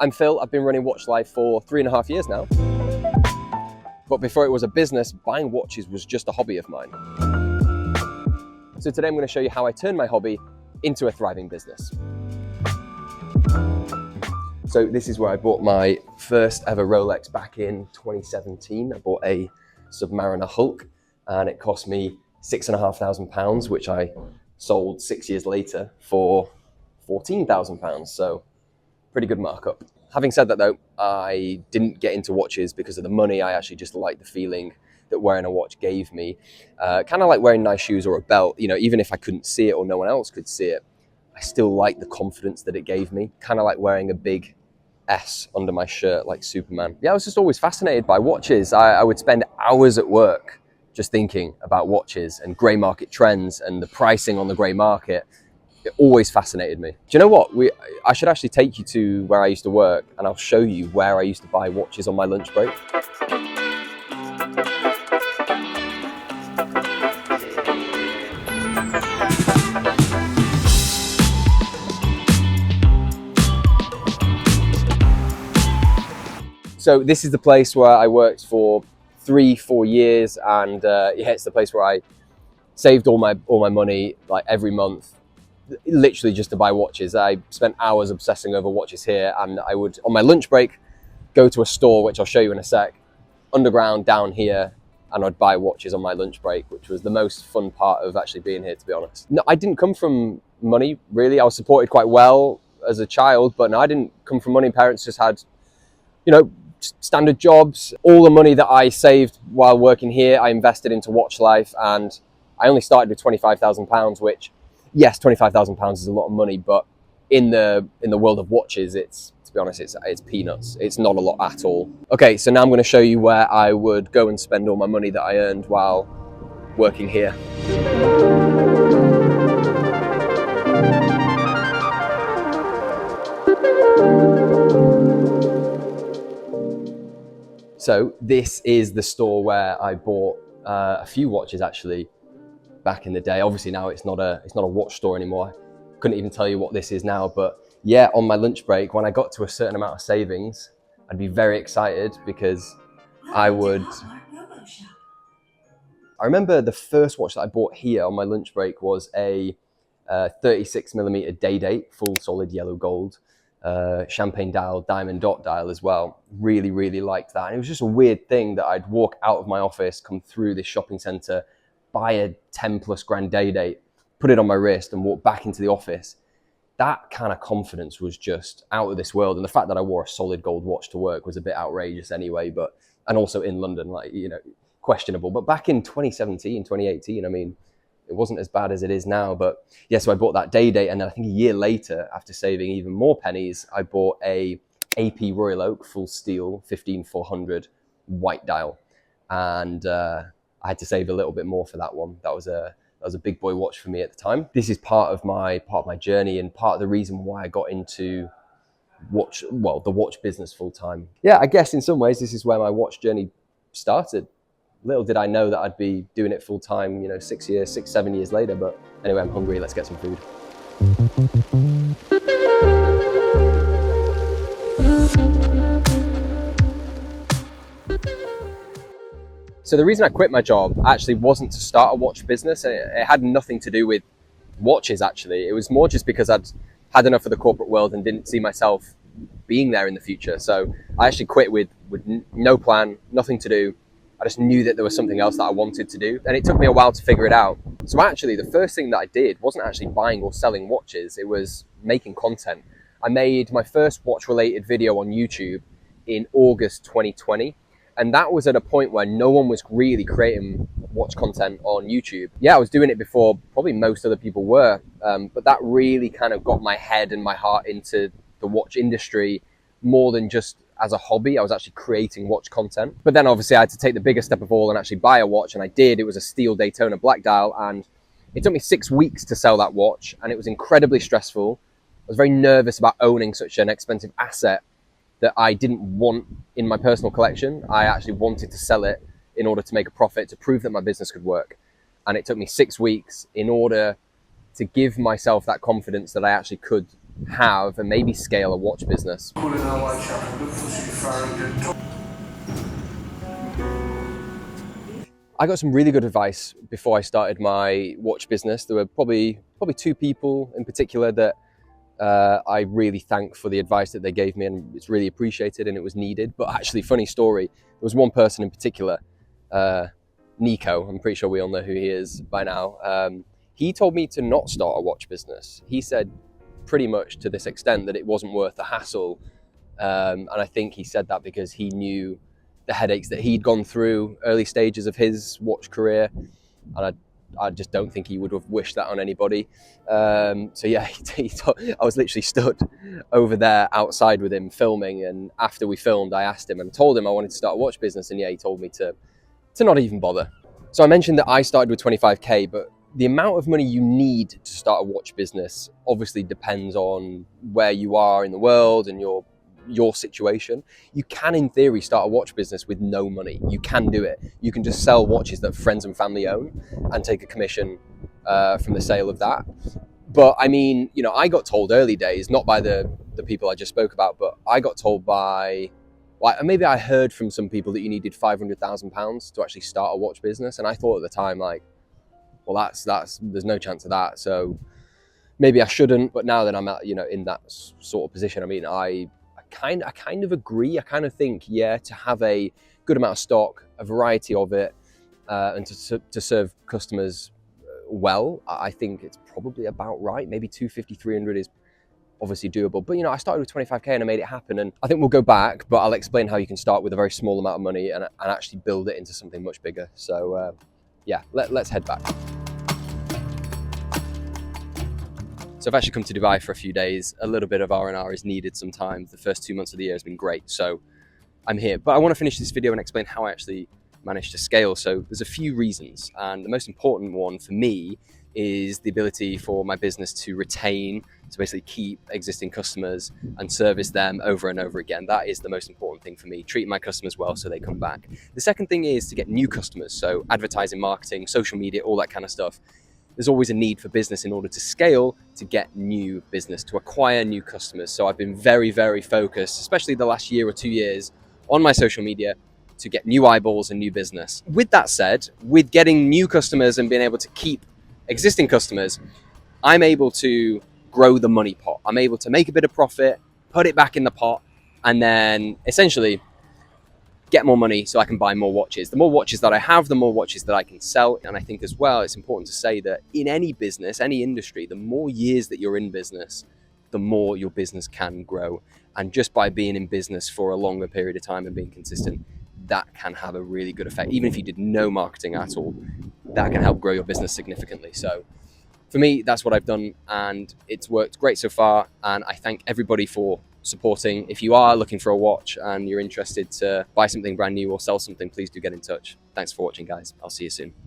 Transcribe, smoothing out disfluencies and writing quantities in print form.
I'm Phil. I've been running Watch Life for 3.5 years now. But before it was a business, buying watches was just a hobby of mine. So today I'm going to show you how I turned my hobby into a thriving business. So this is where I bought my first ever Rolex back in 2017. I bought a Submariner Hulk and it cost me £6,500, which I sold 6 years later for £14,000. So pretty good markup. Having said that though, I didn't get into watches because of the money. I actually just liked the feeling that wearing a watch gave me. Kind of like wearing nice shoes or a belt. You know, even if I couldn't see it or no one else could see it, I still liked the confidence that it gave me. Kind of like wearing a big S under my shirt like Superman. Yeah, I was just always fascinated by watches. I would spend hours at work just thinking about watches and grey market trends and the pricing on the grey market. It always fascinated me. Do you know what? I should actually take you to where I used to work and I'll show you where I used to buy watches on my lunch break. So this is the place where I worked for 3-4 years, and yeah, it's the place where I saved all my money like every month, literally just to buy watches. I spent hours obsessing over watches here, and I would, on my lunch break, go to a store, which I'll show you in a sec, underground down here, and I'd buy watches on my lunch break, which was the most fun part of actually being here, to be honest. No, I didn't come from money, really. I was supported quite well as a child, but no, I didn't come from money. Parents just had, you know, standard jobs. All the money that I saved while working here, I invested into Watch Life, and I only started with £25,000, which, yes, £25,000 is a lot of money, but in the world of watches, it's, to be honest, it's peanuts. It's not a lot at all. Okay, so now I'm going to show you where I would go and spend all my money that I earned while working here. So this is the store where I bought a few watches actually back in the day. Obviously now it's not a watch store anymore. I couldn't even tell you what this is now, but yeah, on my lunch break, when I got to a certain amount of savings, I'd be very excited because I remember the first watch that I bought here on my lunch break was a 36mm day date, full solid yellow gold. Champagne dial, diamond dot dial as well. Really liked that. And it was just a weird thing that I'd walk out of my office, come through this shopping center, buy a 10+ grand day date, put it on my wrist and walk back into the office. That kind of confidence was just out of this world. And the fact that I wore a solid gold watch to work was a bit outrageous anyway, and also in London, like, you know, questionable. But back in 2017, 2018, I mean, it wasn't as bad as it is now, but yeah, so I bought that day date, and then I think a year later, after saving even more pennies, I bought a AP Royal Oak full steel 15400 white dial, and I had to save a little bit more for that one. That was a big boy watch for me at the time. This is part of my journey and part of the reason why I got into the watch business full time. Yeah, I guess in some ways this is where my watch journey started. Little did I know that I'd be doing it full time, you know, 6-7 years later. But anyway, I'm hungry. Let's get some food. So the reason I quit my job actually wasn't to start a watch business. It had nothing to do with watches, actually. It was more just because I'd had enough of the corporate world and didn't see myself being there in the future. So I actually quit with no plan, nothing to do. I just knew that there was something else that I wanted to do, and it took me a while to figure it out. So actually, the first thing that I did wasn't actually buying or selling watches, it was making content. I made my first watch-related video on YouTube in August 2020, and that was at a point where no one was really creating watch content on YouTube. Yeah, I was doing it before probably most other people were, but that really kind of got my head and my heart into the watch industry more than just as a hobby. I was actually creating watch content. But then obviously I had to take the biggest step of all and actually buy a watch, and I did. It was a steel Daytona black dial, and it took me 6 weeks to sell that watch, and it was incredibly stressful. I was very nervous about owning such an expensive asset that I didn't want in my personal collection. I actually wanted to sell it in order to make a profit, to prove that my business could work. And it took me 6 weeks in order to give myself that confidence that I actually could have and maybe scale a watch business. I got some really good advice before I started my watch business. There were probably two people in particular that I really thank for the advice that they gave me, and it's really appreciated and it was needed. But actually, funny story, there was one person in particular, Nico, I'm pretty sure we all know who he is by now. He told me to not start a watch business. He said pretty much to this extent that it wasn't worth the hassle. And I think he said that because he knew the headaches that he'd gone through early stages of his watch career. And I just don't think he would have wished that on anybody. So yeah, I was literally stood over there outside with him filming. And after we filmed, I asked him and told him I wanted to start a watch business. And yeah, he told me to not even bother. So I mentioned that I started with 25K, but the amount of money you need to start a watch business obviously depends on where you are in the world and your situation. You can, in theory, start a watch business with no money. You can do it. You can just sell watches that friends and family own and take a commission from the sale of that. But I mean, you know, I got told early days, not by the people I just spoke about, but I got told by, well, maybe I heard from some people that you needed £500,000 to actually start a watch business. And I thought at the time, like, well, there's no chance of that. So maybe I shouldn't. But now that I'm at, in that sort of position, I mean, I kind of agree. I kind of think, yeah, to have a good amount of stock, a variety of it, and to serve customers well, I think it's probably about right. Maybe 250, 300 is obviously doable. But, I started with 25K and I made it happen. And I think we'll go back, but I'll explain how you can start with a very small amount of money and actually build it into something much bigger. So yeah, let's head back. So I've actually come to Dubai for a few days. A little bit of R&R is needed sometimes. The first 2 months of the year has been great. So I'm here. But I want to finish this video and explain how I actually managed to scale. So there's a few reasons. And the most important one for me is the ability for my business to retain, to basically keep existing customers and service them over and over again. That is the most important thing for me, treating my customers well so they come back. The second thing is to get new customers. So advertising, marketing, social media, all that kind of stuff. There's always a need for business in order to scale, to get new business, to acquire new customers. So I've been very, very focused, especially the last year or 2 years, on my social media to get new eyeballs and new business. With that said, with getting new customers and being able to keep existing customers, I'm able to grow the money pot. I'm able to make a bit of profit, put it back in the pot, and then essentially get more money so I can buy more watches. The more watches that I have, the more watches that I can sell. And I think as well, it's important to say that in any business, any industry, the more years that you're in business, the more your business can grow. And just by being in business for a longer period of time and being consistent, that can have a really good effect. Even if you did no marketing at all, that can help grow your business significantly. So for me, that's what I've done, and it's worked great so far. And I thank everybody for supporting. If you are looking for a watch and you're interested to buy something brand new or sell something, please do get in touch. Thanks for watching, guys. I'll see you soon.